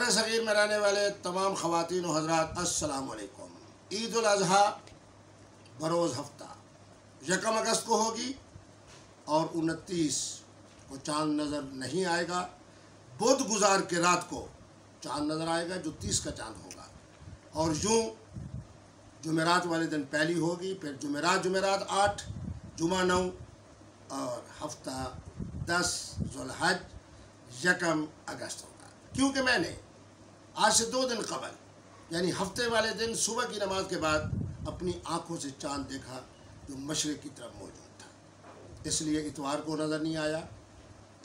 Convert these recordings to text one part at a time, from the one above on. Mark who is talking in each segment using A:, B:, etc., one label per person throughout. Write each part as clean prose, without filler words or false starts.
A: बर सग़ीर में रहने वाले तमाम ख़वातीन व हज़रात अस्सलाम वालेकुम। ईद उल अज़हा बरोज़ हफ्ता 1 अगस्त को होगी और 29 को चाँद नज़र नहीं आएगा। बुध गुज़ार के रात को चाँद नज़र आएगा जो 30 का चाँद होगा और यूँ जुमेरात वाले दिन पहली होगी, फिर जुमेरात 8, जुमा 9 और हफ्ता 10 ज़ुल्हज 1 अगस्त होगा। क्योंकि मैंने आज से 2 दिन कबल यानी हफ्ते वाले दिन सुबह की नमाज के बाद अपनी आँखों से चाँद देखा जो मशरिक़ की तरफ मौजूद था। इसलिए इतवार को नज़र नहीं आया,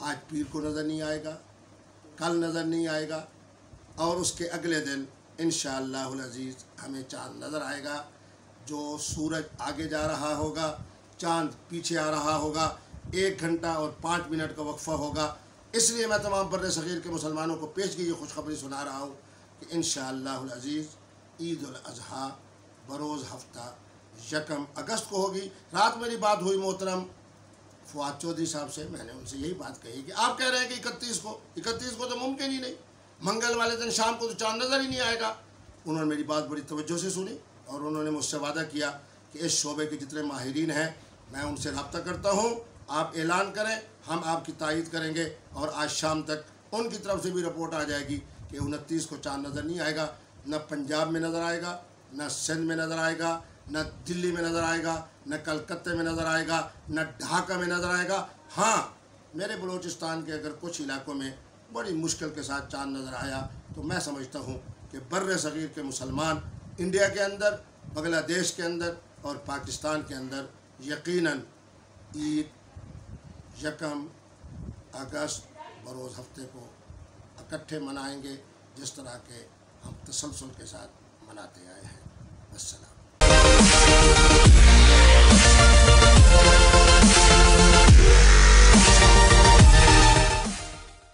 A: आज पीर को नज़र नहीं आएगा, कल नज़र नहीं आएगा और उसके अगले दिन इंशाअल्लाहुल अज़ीज़ हमें चाँद नज़र आएगा। जो सूरज आगे जा रहा होगा, चाँद पीछे आ रहा होगा, 1 घंटा और 5 मिनट का वक्फ़ा होगा। इसलिए मैं तमाम बर सग़ीर के मुसलमानों को पेशगी ये खुशखबरी सुना रहा हूँ कि इंशाअल्लाहुल अज़ीज़ ईद उल अज़हा बरोज़ हफ्ता 1 अगस्त को होगी। रात मेरी बात हुई मोहतरम फ़ुआद चौधरी साहब से, मैंने उनसे यही बात कही कि आप कह रहे हैं कि 31 को तो मुमकिन ही नहीं, मंगल वाले दिन शाम को तो चाँद नज़र ही नहीं आएगा। उन्होंने मेरी बात बड़ी तवज्जो से सुनी और उन्होंने मुझसे वादा किया कि इस शोबे के जितने माहिरीन हैं मैं उनसे रब्ता करता हूँ, आप ऐलान करें, हम आपकी तायीद करेंगे और आज शाम तक उनकी तरफ से भी रिपोर्ट आ जाएगी कि 29 को चाँद नज़र नहीं आएगा। न पंजाब में नज़र आएगा, न सिंध में नज़र आएगा, न दिल्ली में नज़र आएगा, न कलकत्ते में नज़र आएगा, न ढाका में नज़र आएगा। हाँ, मेरे बलूचिस्तान के अगर कुछ इलाकों में बड़ी मुश्किल के साथ चाँद नज़र आया तो मैं समझता हूँ कि बर सग़ीर के मुसलमान इंडिया के अंदर, बांग्लादेश के अंदर और पाकिस्तान के अंदर यकीनन ईद 1 अगस्त बरोज़ हफ्ते को इकट्ठे मनाएंगे जिस तरह के हम तसलसल के साथ मनाते आए हैं। अस्सलाम।